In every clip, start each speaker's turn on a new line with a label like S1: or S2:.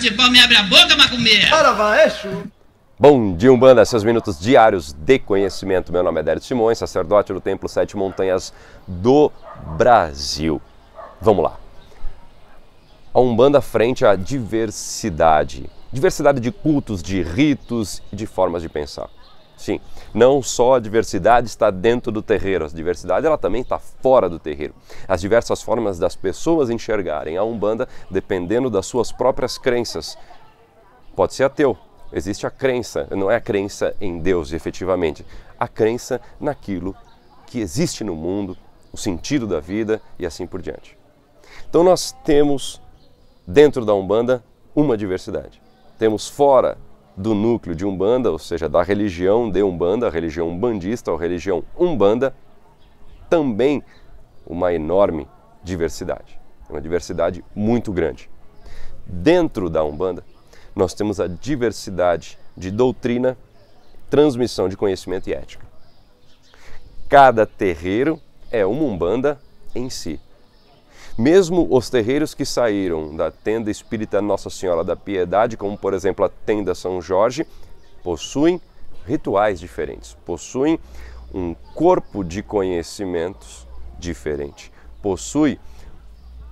S1: cipó me abre a boca, macumbeiro.
S2: Ora vai, é chu.
S3: Bom dia, Umbanda, seus minutos diários de conhecimento. Meu nome é Dério Simões, sacerdote do Templo Sete Montanhas do Brasil. Vamos lá. A Umbanda frente à diversidade. Diversidade de cultos, de ritos e de formas de pensar. Sim, não só a diversidade está dentro do terreiro, a diversidade ela também está fora do terreiro. As diversas formas das pessoas enxergarem a Umbanda dependendo das suas próprias crenças. Pode ser ateu, existe a crença, não é a crença em Deus efetivamente, a crença naquilo que existe no mundo, o sentido da vida e assim por diante. Então nós temos dentro da Umbanda uma diversidade. Temos fora do núcleo de Umbanda, ou seja, da religião de Umbanda, a religião umbandista ou religião Umbanda, também uma enorme diversidade, uma diversidade muito grande. Dentro da Umbanda, nós temos a diversidade de doutrina, transmissão de conhecimento e ética. Cada terreiro é uma Umbanda em si. Mesmo os terreiros que saíram da tenda espírita Nossa Senhora da Piedade, como por exemplo a tenda São Jorge, possuem rituais diferentes, possuem um corpo de conhecimentos diferente. Possui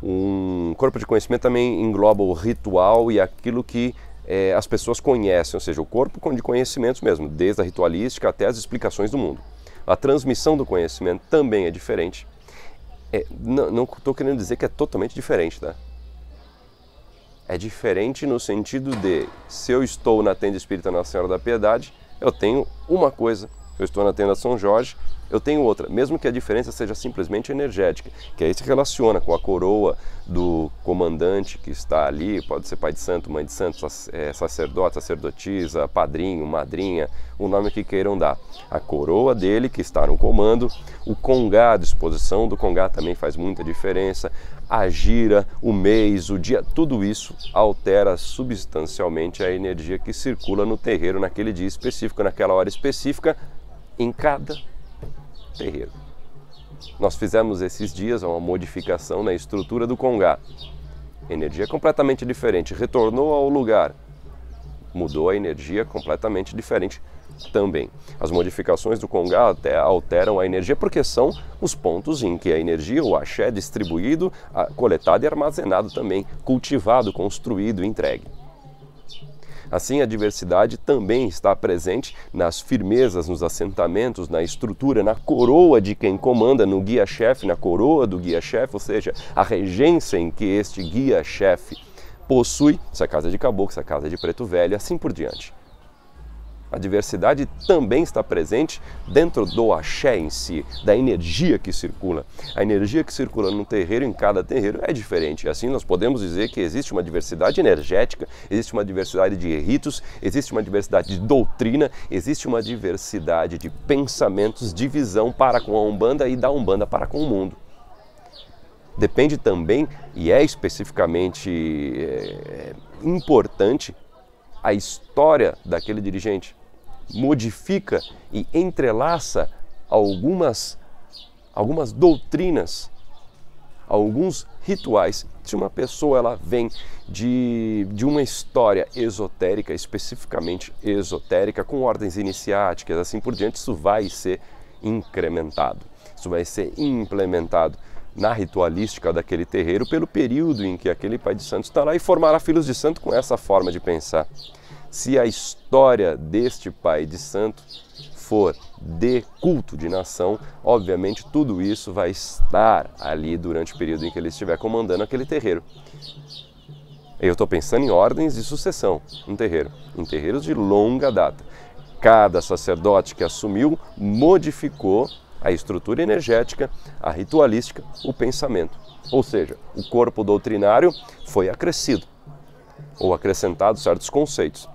S3: um corpo de conhecimento também engloba o ritual e aquilo que as pessoas conhecem, ou seja, o corpo de conhecimentos mesmo, desde a ritualística até as explicações do mundo. A transmissão do conhecimento também é diferente. Não estou querendo dizer que é totalmente diferente, tá? É diferente no sentido de, se eu estou na tenda espírita Nossa Senhora da Piedade, eu tenho uma coisa. Eu estou na tenda São Jorge, eu tenho outra. Mesmo que a diferença seja simplesmente energética, que aí se relaciona com a coroa do comandante que está ali, pode ser pai de santo, mãe de santo, sacerdote, sacerdotisa, padrinho, madrinha, o nome que queiram dar. A coroa dele que está no comando, o congá, a disposição do congá também faz muita diferença, a gira, o mês, o dia, tudo isso altera substancialmente a energia que circula no terreiro naquele dia específico, naquela hora específica, em cada terreiro. Nós fizemos esses dias uma modificação na estrutura do congá. Energia completamente diferente, retornou ao lugar, mudou a energia completamente diferente também. As modificações do congá até alteram a energia porque são os pontos em que a energia, o axé, é distribuído, coletado e armazenado também, cultivado, construído, entregue. Assim, a diversidade também está presente nas firmezas, nos assentamentos, na estrutura, na coroa de quem comanda, no guia-chefe, na coroa do guia-chefe, ou seja, a regência em que este guia-chefe possui, se a casa de caboclo, se a casa de preto velho, assim por diante. A diversidade também está presente dentro do axé em si, da energia que circula. A energia que circula no terreiro, em cada terreiro, é diferente. Assim nós podemos dizer que existe uma diversidade energética, existe uma diversidade de ritos, existe uma diversidade de doutrina, existe uma diversidade de pensamentos, de visão para com a Umbanda e da Umbanda para com o mundo. Depende também, e é especificamente importante, a história daquele dirigente. Modifica e entrelaça algumas doutrinas, alguns rituais. Se uma pessoa ela vem de uma história esotérica, especificamente esotérica, com ordens iniciáticas, assim por diante, isso vai ser incrementado, isso vai ser implementado na ritualística daquele terreiro pelo período em que aquele pai de santo está lá e formará filhos de santo com essa forma de pensar. Se a história deste pai de santo for de culto de nação, obviamente tudo isso vai estar ali durante o período em que ele estiver comandando aquele terreiro. Eu estou pensando em ordens de sucessão no terreiro, em terreiros de longa data. Cada sacerdote que assumiu modificou a estrutura energética, a ritualística, o pensamento. Ou seja, o corpo doutrinário foi acrescido, ou acrescentado certos conceitos,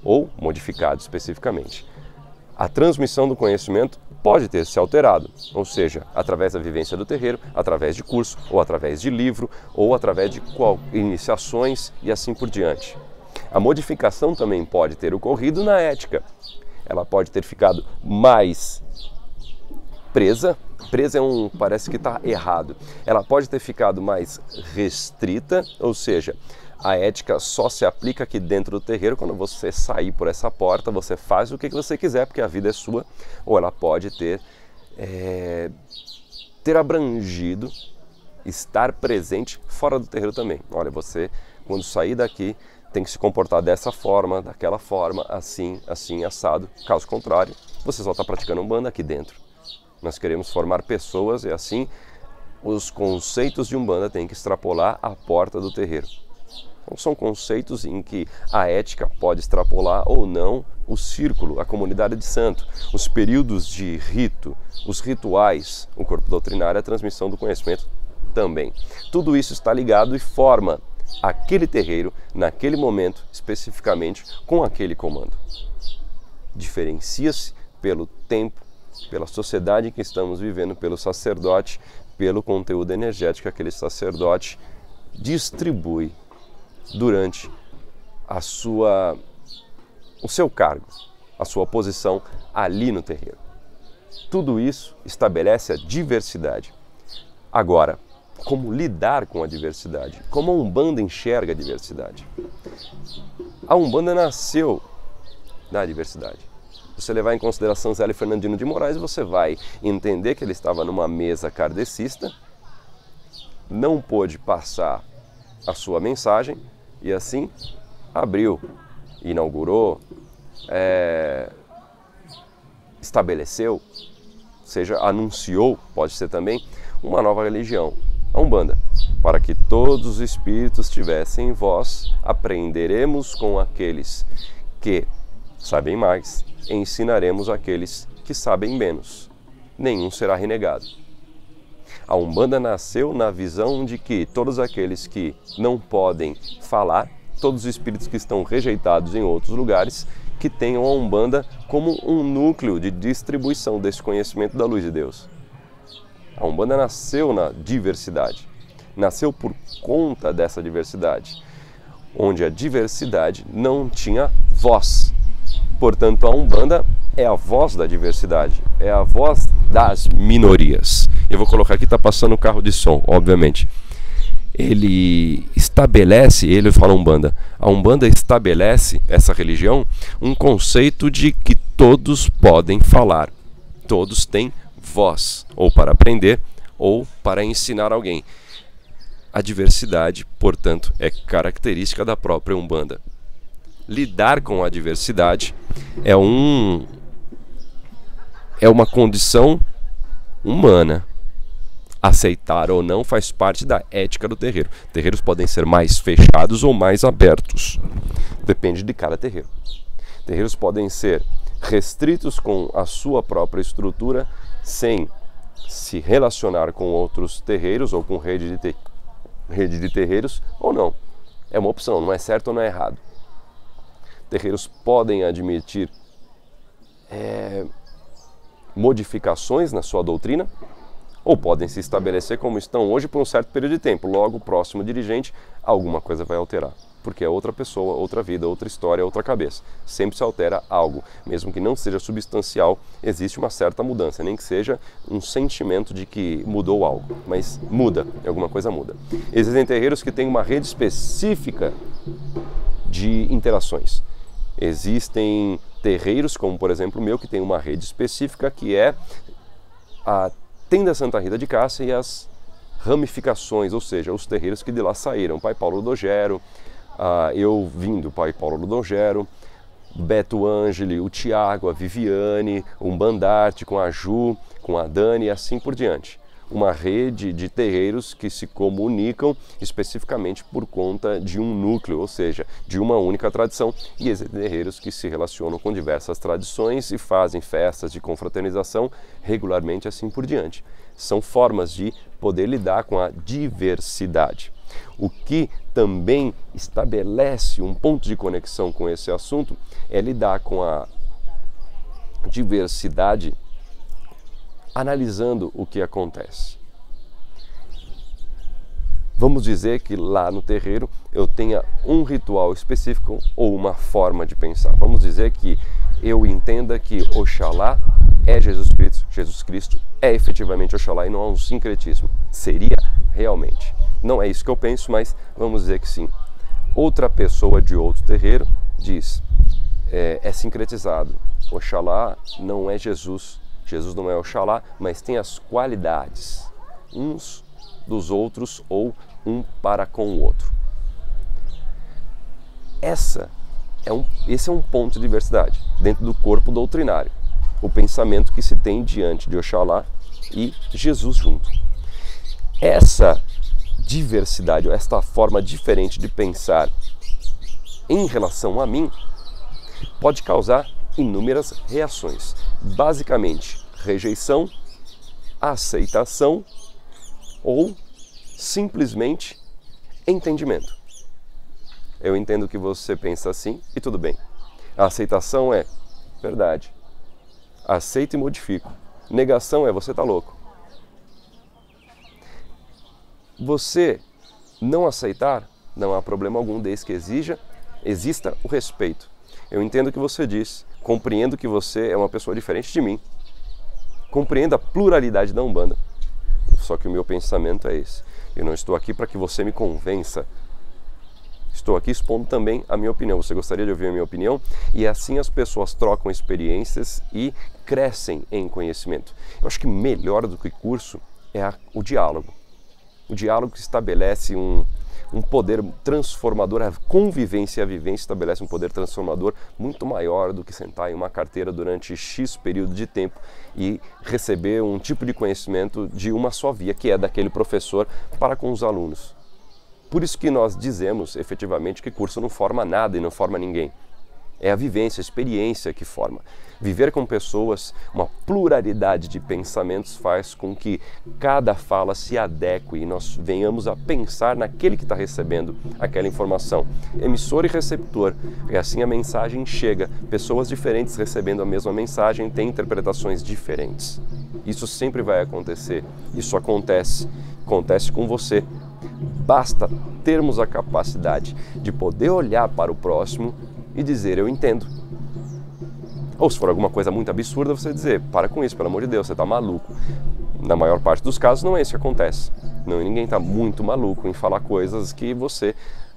S3: ou modificado especificamente. A transmissão do conhecimento pode ter se alterado, ou seja, através da vivência do terreiro, através de curso, ou através de livro, ou através de iniciações e assim por diante. A modificação também pode ter ocorrido na ética. Ela pode ter ficado mais presa parece que está errado. Ela pode ter ficado mais restrita, ou seja, A ética só se aplica aqui dentro do terreiro. Quando você sair por essa porta, você faz o que você quiser, porque a vida é sua, ou ela pode ter abrangido, estar presente fora do terreiro também. Olha, você, quando sair daqui, tem que se comportar dessa forma, daquela forma, assim, assim, assado. Caso contrário, você só está praticando Umbanda aqui dentro. Nós queremos formar pessoas e assim os conceitos de Umbanda têm que extrapolar a porta do terreiro. Então, são conceitos em que a ética pode extrapolar ou não o círculo, a comunidade de santo, os períodos de rito, os rituais, o corpo doutrinário, a transmissão do conhecimento também. Tudo isso está ligado e forma aquele terreiro, naquele momento, especificamente, com aquele comando. Diferencia-se pelo tempo, pela sociedade em que estamos vivendo, pelo sacerdote, pelo conteúdo energético que aquele sacerdote distribui durante o seu cargo, a sua posição ali no terreiro. Tudo isso estabelece a diversidade. Agora, como lidar com a diversidade? Como a Umbanda enxerga a diversidade? A Umbanda nasceu na diversidade. Você levar em consideração Zélio Fernandino de Moraes, você vai entender que ele estava numa mesa kardecista, não pôde passar a sua mensagem e assim abriu, inaugurou, estabeleceu, seja, anunciou, pode ser também, uma nova religião, a Umbanda. Para que todos os espíritos tivessem voz, aprenderemos com aqueles que sabem mais, ensinaremos aqueles que sabem menos. Nenhum será renegado. A Umbanda nasceu na visão de que todos aqueles que não podem falar, todos os espíritos que estão rejeitados em outros lugares, que tenham a Umbanda como um núcleo de distribuição desse conhecimento da luz de Deus. A Umbanda nasceu na diversidade, nasceu por conta dessa diversidade, onde a diversidade não tinha voz. Portanto, a Umbanda é a voz da diversidade, é a voz das minorias. Eu vou colocar aqui, está passando o carro de som, obviamente. Ele fala Umbanda, a Umbanda estabelece, essa religião, um conceito de que todos podem falar, todos têm voz, ou para aprender, ou para ensinar alguém. A diversidade, portanto, é característica da própria Umbanda. Lidar com a diversidade é uma condição humana. Aceitar ou não faz parte da ética do terreiro. Terreiros podem ser mais fechados ou mais abertos. Depende de cada terreiro. Terreiros podem ser restritos com a sua própria estrutura, sem se relacionar com outros terreiros ou com rede de terreiros, ou não. É uma opção, não é certo ou não é errado. Terreiros podem admitir modificações na sua doutrina, ou podem se estabelecer como estão hoje por um certo período de tempo. Logo, o próximo dirigente, alguma coisa vai alterar, porque é outra pessoa, outra vida, outra história, outra cabeça. Sempre se altera algo, mesmo que não seja substancial, existe uma certa mudança, nem que seja um sentimento de que mudou algo, mas muda, alguma coisa muda. Existem terreiros que têm uma rede específica de interações. Existem terreiros, como por exemplo o meu, que tem uma rede específica que é a Tenda Santa Rita de Cássia e as ramificações, ou seja, os terreiros que de lá saíram. Pai Paulo Ludogero, eu vim do Pai Paulo Ludogero, Beto Ângeli, o Tiago, a Viviane, o Umbandarte com a Ju, com a Dani e assim por diante. Uma rede de terreiros que se comunicam especificamente por conta de um núcleo, ou seja, de uma única tradição, e existem terreiros que se relacionam com diversas tradições e fazem festas de confraternização regularmente, assim por diante. São formas de poder lidar com a diversidade. O que também estabelece um ponto de conexão com esse assunto é lidar com a diversidade analisando o que acontece. Vamos dizer que lá no terreiro eu tenha um ritual específico ou uma forma de pensar. Vamos dizer que eu entenda que Oxalá é Jesus Cristo é efetivamente Oxalá e não há um sincretismo. Seria realmente. Não é isso que eu penso, mas vamos dizer que sim. Outra pessoa de outro terreiro diz, é sincretizado. Oxalá não é Jesus. Jesus não é Oxalá, mas tem as qualidades uns dos outros ou um para com o outro. Esse é um ponto de diversidade dentro do corpo doutrinário. O pensamento que se tem diante de Oxalá e Jesus junto. Essa diversidade, ou esta forma diferente de pensar em relação a mim, pode causar inúmeras reações. Basicamente, rejeição, aceitação ou simplesmente entendimento. Eu entendo que você pensa assim e tudo bem. A aceitação é verdade. Aceito e modifico. Negação é você tá louco. Você não aceitar, não há problema algum, desde que exista o respeito. Eu entendo o que você diz, compreendo que você é uma pessoa diferente de mim, compreendo a pluralidade da Umbanda, só que o meu pensamento é esse. Eu não estou aqui para que você me convença, estou aqui expondo também a minha opinião. Você gostaria de ouvir a minha opinião? E assim as pessoas trocam experiências e crescem em conhecimento. Eu acho que melhor do que curso é o diálogo. O diálogo que estabelece um poder transformador, a convivência e a vivência estabelece um poder transformador muito maior do que sentar em uma carteira durante X período de tempo e receber um tipo de conhecimento de uma só via, que é daquele professor para com os alunos. Por isso que nós dizemos efetivamente que curso não forma nada e não forma ninguém. É a vivência, a experiência que forma. Viver com pessoas, uma pluralidade de pensamentos faz com que cada fala se adeque e nós venhamos a pensar naquele que está recebendo aquela informação. Emissor e receptor. E assim a mensagem chega. Pessoas diferentes recebendo a mesma mensagem têm interpretações diferentes. Isso sempre vai acontecer. Isso acontece com você. Basta termos a capacidade de poder olhar para o próximo e dizer, eu entendo. Ou se for alguma coisa muito absurda, você dizer, para com isso, pelo amor de Deus, você está maluco. Na maior parte dos casos não é isso que acontece. Não, ninguém está muito maluco em falar coisas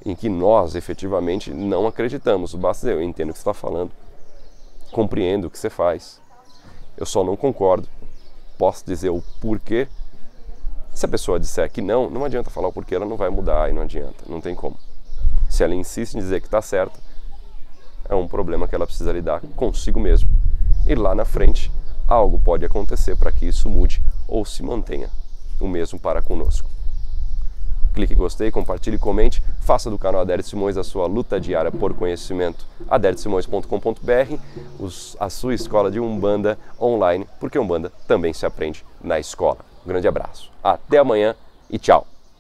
S3: em que nós efetivamente não acreditamos. Basta dizer, eu entendo o que você está falando, compreendo o que você faz, eu só não concordo, posso dizer o porquê. Se a pessoa disser que não adianta falar o porquê, ela não vai mudar e não adianta, não tem como. Se ela insiste em dizer que está certa, é um problema que ela precisa lidar consigo mesmo. E lá na frente, algo pode acontecer para que isso mude ou se mantenha. O mesmo para conosco. Clique em gostei, compartilhe, comente, faça do canal Adérito Simões a sua luta diária por conhecimento. aderitosimões.com.br, a sua escola de Umbanda online, porque Umbanda também se aprende na escola. Um grande abraço, até amanhã e tchau!